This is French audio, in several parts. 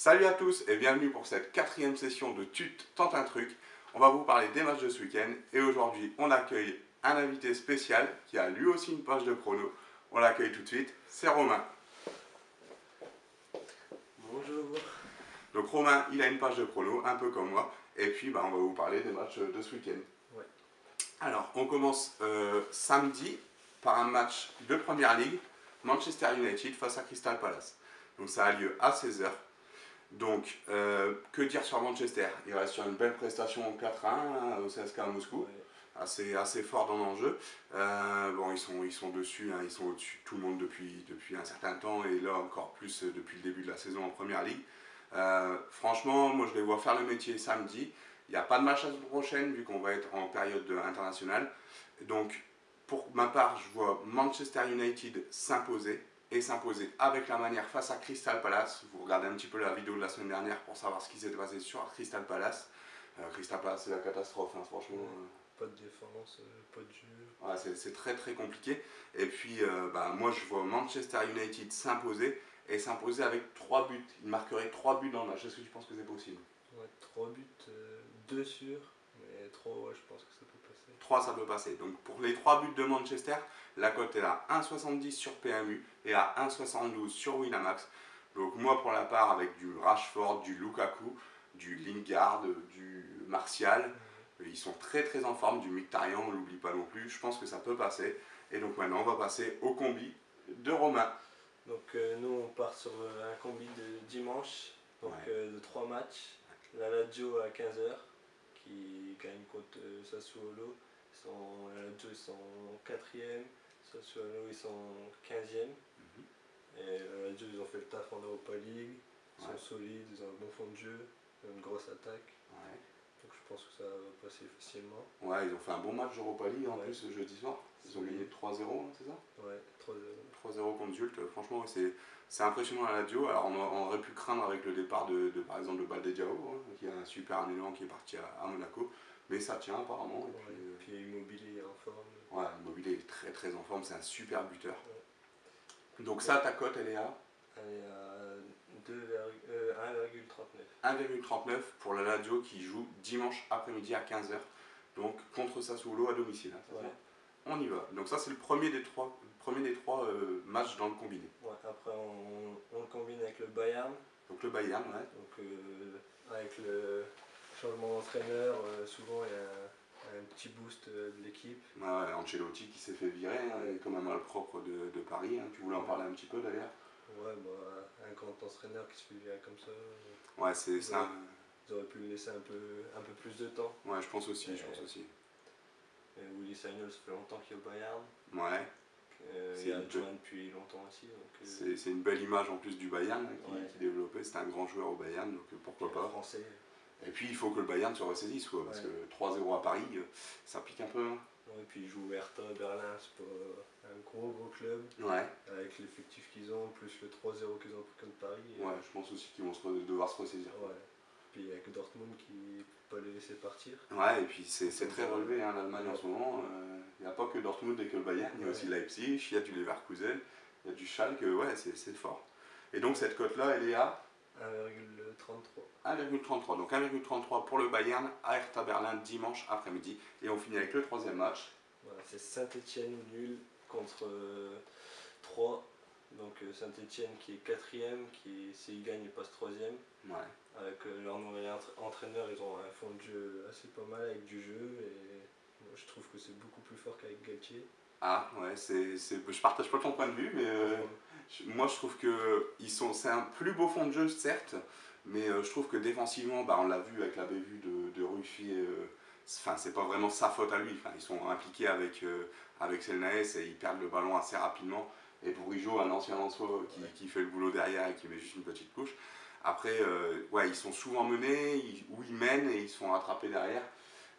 Salut à tous et bienvenue pour cette quatrième session de Tut tente un truc. On va vous parler des matchs de ce week-end et aujourd'hui on accueille un invité spécial qui a lui aussi une page de chrono. On l'accueille tout de suite, c'est Romain. Bonjour. Donc Romain, il a une page de chrono, un peu comme moi, et puis on va vous parler des matchs de ce week-end. Ouais. Alors on commence samedi par un match de Première Ligue, Manchester United face à Crystal Palace. Donc ça a lieu à 16 h. Donc, que dire sur Manchester? Il reste sur une belle prestation en 4-1 au CSKA à Moscou, ouais. assez fort dans l'enjeu. Bon, ils sont dessus, hein, ils sont au-dessus de tout le monde depuis un certain temps et là encore plus depuis le début de la saison en Première Ligue. Franchement, moi je les vois faire le métier samedi. Il n'y a pas de match la semaine prochaine vu qu'on va être en période internationale. Donc, pour ma part, je vois Manchester United s'imposer. Et s'imposer avec la manière face à Crystal Palace. Vous regardez un petit peu la vidéo de la semaine dernière pour savoir ce qui s'est passé sur Crystal Palace. Crystal Palace, c'est la catastrophe, hein, franchement. Pas de défense, pas de jeu. Ouais, c'est très très compliqué. Et puis, moi je vois Manchester United s'imposer et s'imposer avec 3 buts. Il marquerait 3 buts dans le match. Est-ce que tu penses que c'est possible? Ouais, 3 buts, 2 sûrs, mais 3, ouais, je pense que ça peut passer. 3, ça peut passer. Donc pour les 3 buts de Manchester, la cote est à 1,70 sur PMU et à 1,72 sur Winamax. Donc moi pour la part avec du Rashford, du Lukaku, du Lingard, du Martial, ils sont très très en forme, du Mkhitaryan, on ne l'oublie pas non plus, je pense que ça peut passer. Et donc maintenant on va passer au combi de Romain. Donc nous on part sur un combi de dimanche, donc ouais. de 3 matchs. La Lazio à 15 h qui gagne contre Sassuolo. La Lazio ils sont 4ème, Sassuolo ils sont 15ème. Et la Lazio ils ont fait le taf en Europa League, ils sont solides, ils ont un bon fond de jeu, ils ont une grosse attaque. Ouais. Donc je pense que ça va passer facilement. Ouais, ils ont fait un bon match d'Europa League en plus jeudi soir. Ils ont gagné 3-0, hein, c'est ça? Ouais, 3-0. 3-0 contre Zult. Franchement, c'est impressionnant à la Lazio. Alors on aurait pu craindre avec le départ par exemple de Balde Diao, hein, qui a un super élan qui est parti à Monaco. Mais ça tient apparemment. Et puis Immobilier est en forme. Ouais, Immobilier est très très en forme, c'est un super buteur. Ouais. Donc ça, ta cote, elle est à? Elle est à 1,39. 1,39 pour la Lazio qui joue dimanche après-midi à 15 h. Donc contre Sassuolo à domicile. Hein, ouais. On y va. Donc ça c'est le premier des trois matchs dans le combiné. Ouais, après on le combine avec le Bayern. Donc le Bayern, ouais. Donc avec le changement d'entraîneur, souvent il y a un petit boost de l'équipe. Ouais, Ancelotti qui s'est fait virer, hein, comme un malpropre de Paris. Hein. Tu voulais en parler un petit peu d'ailleurs? Ouais, un grand entraîneur qui se fait virer comme ça. Ouais, c'est ça. Ils auraient pu lui laisser un peu plus de temps. Ouais, je pense aussi. Willy Sagnol, ça fait longtemps qu'il est au Bayern. Ouais. Il a adjoint depuis longtemps aussi. C'est une belle image en plus du Bayern qui développait. C'était un grand joueur au Bayern, donc pourquoi pas. Français. Et puis il faut que le Bayern se ressaisisse, quoi, parce que 3-0 à Paris, ça pique un peu. Hein. Ouais, et puis ils jouent Hertha Berlin, c'est pas un gros club. Ouais. Avec l'effectif qu'ils ont, plus le 3-0 qu'ils ont pris contre Paris. Ouais, je pense aussi qu'ils vont devoir se ressaisir. Ouais. Puis avec Dortmund qui ne peut pas les laisser partir. Ouais, et puis c'est très relevé, hein, l'Allemagne en ce moment. Il n'y a pas que Dortmund et que le Bayern, il y a aussi Leipzig, il y a du Leverkusen, il y a du Schalke, ouais, c'est fort. Et donc cette cote-là, elle est à 1,33. 1,33. Donc 1,33 pour le Bayern à Hertha Berlin dimanche après-midi. Et on finit avec le troisième match. Voilà, c'est Saint-Etienne nul contre 3. Donc Saint-Etienne qui est 4ème, qui s'il gagne il passe 3ème. Ouais. Avec leur nouvel entraîneur, ils ont un fond de jeu assez pas mal avec du jeu. Et moi, je trouve que c'est beaucoup plus fort qu'avec Galtier. Ah ouais, je partage pas ton point de vue, mais moi je trouve que c'est un plus beau fond de jeu certes, mais je trouve que défensivement, on l'a vu avec la bévue de Ruffier, c'est pas vraiment sa faute à lui. Ils sont impliqués avec Selnaes et ils perdent le ballon assez rapidement. Et Bourigeaud, un ancien Lensois qui fait le boulot derrière et qui met juste une petite couche. Après, ils sont souvent menés, ou ils mènent et ils se font rattraper derrière.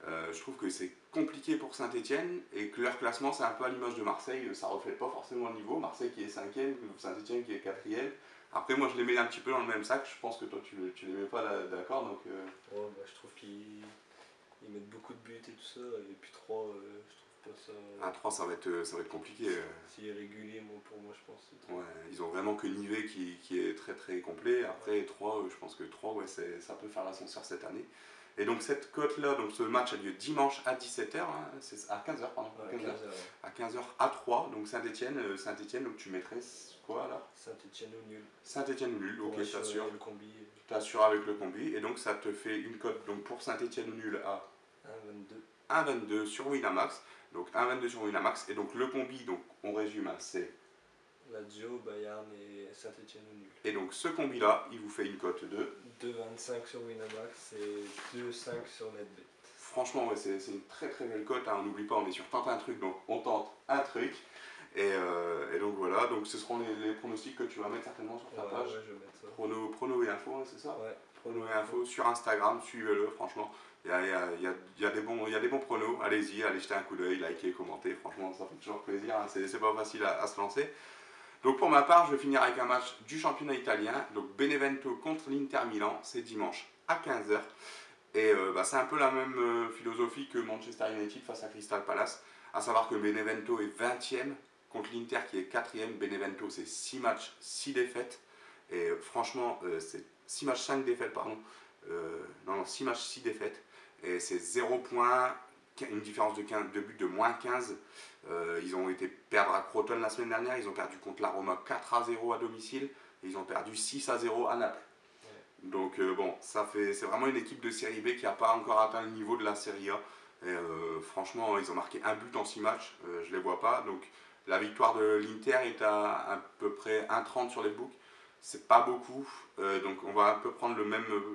Je trouve que c'est compliqué pour Saint-Etienne et que leur classement c'est un peu à l'image de Marseille, ça reflète pas forcément le niveau. Marseille qui est 5ème, Saint-Etienne qui est 4ème. Après moi je les mets un petit peu dans le même sac, je pense que toi tu les mets pas d'accord donc... Ouais, je trouve qu'ils mettent beaucoup de buts et tout ça, et puis 3 je trouve À 3, ça va être compliqué. Si est régulier, pour moi, je pense que c'est trop. Ouais, ils ont vraiment que Nivet qui est très très complet. Après, 3, je pense que 3, ouais, ça peut faire l'ascenseur cette année. Et donc cette cote-là, donc ce match a lieu dimanche à 17h, hein, à 15h, pardon. Ouais, 15 heures, ouais. À 15h à 3, donc Saint-Etienne, donc tu mettrais quoi alors? Saint-Etienne ou nul. Saint-Etienne ou nul, ok, t'assures. Le combi. T'assures avec le combi, et donc ça te fait une cote donc pour Saint-Etienne ou nul à 1,22. 1,22 sur Winamax. Donc 1,22 sur Winamax, et donc le combi, donc on résume, hein, c'est Lazio, Bayern et Saint-Etienne ou nul. Et donc ce combi-là, il vous fait une cote de 2,25 sur Winamax et 2,5 sur NetBet. Franchement, ouais, c'est une très très belle cote, hein. On n'oublie pas, on est sur tente un truc, donc on tente un truc. Et donc voilà, donc ce seront les pronostics que tu vas mettre certainement sur ta page. Ouais, je vais mettre ça. Prono et info, hein, c'est ça? Ouais. Prono et info sur Instagram, suivez-le, franchement. Il y a des bons pronos, allez-y, allez jeter un coup d'œil, likez, commentez, franchement ça fait toujours plaisir, hein. C'est pas facile à se lancer. Donc pour ma part, je vais finir avec un match du championnat italien, donc Benevento contre l'Inter Milan, c'est dimanche à 15h. Et c'est un peu la même philosophie que Manchester United face à Crystal Palace, à savoir que Benevento est 20e contre l'Inter qui est 4e. Benevento c'est 6 matchs, 6 défaites. Et franchement, c'est 6 matchs, 5 défaites, pardon. Non, 6 matchs, 6 défaites. Et c'est 0 points, une différence de but de moins 15. Ils ont été perdre à Crotone la semaine dernière, ils ont perdu contre la Roma 4-0 à domicile, et ils ont perdu 6-0 à Naples. Ouais. Donc c'est vraiment une équipe de Série B qui n'a pas encore atteint le niveau de la Série A. Et, franchement, ils ont marqué un but en 6 matchs, je ne les vois pas. Donc la victoire de l'Inter est à peu près 1,30 sur les books. C'est pas beaucoup, donc on va un peu prendre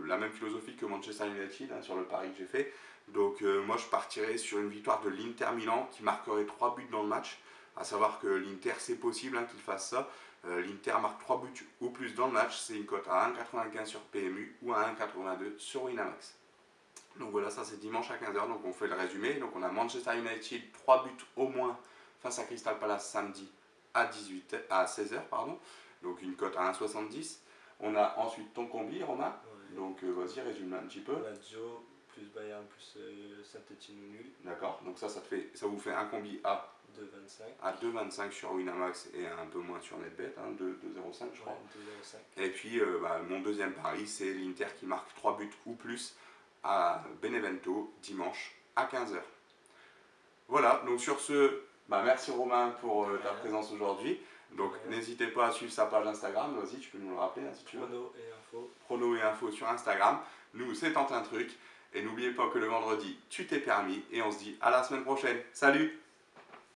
la même philosophie que Manchester United, hein, sur le pari que j'ai fait. Donc moi je partirais sur une victoire de l'Inter Milan qui marquerait 3 buts dans le match, à savoir que l'Inter c'est possible, hein, qu'il fasse ça. L'Inter marque 3 buts ou plus dans le match, c'est une cote à 1,95 sur PMU ou à 1,82 sur Winamax. Donc voilà, ça c'est dimanche à 15h, donc on fait le résumé. Donc on a Manchester United 3 buts au moins face à Crystal Palace samedi à 16h, pardon. Donc une cote à 1,70. On a ensuite ton combi, Romain. Ouais. Donc vas-y, résume un petit peu. Lazio plus Bayern plus Saint-Etienne ou nul. D'accord, donc ça vous fait un combi à 2,25. À 2,25 sur Winamax et un peu moins sur NetBet, hein, 2,05 je crois. Ouais, 2,05. Et puis mon deuxième pari, c'est l'Inter qui marque 3 buts ou plus à Benevento dimanche à 15h. Voilà, donc sur ce, merci Romain pour ta présence aujourd'hui. Donc n'hésitez pas à suivre sa page Instagram, vas-y, tu peux nous le rappeler, hein, si tu veux. Prono et info. Prono et info sur Instagram. Nous, c'est Tente un truc. Et n'oubliez pas que le vendredi, tu t'es permis. Et on se dit à la semaine prochaine. Salut!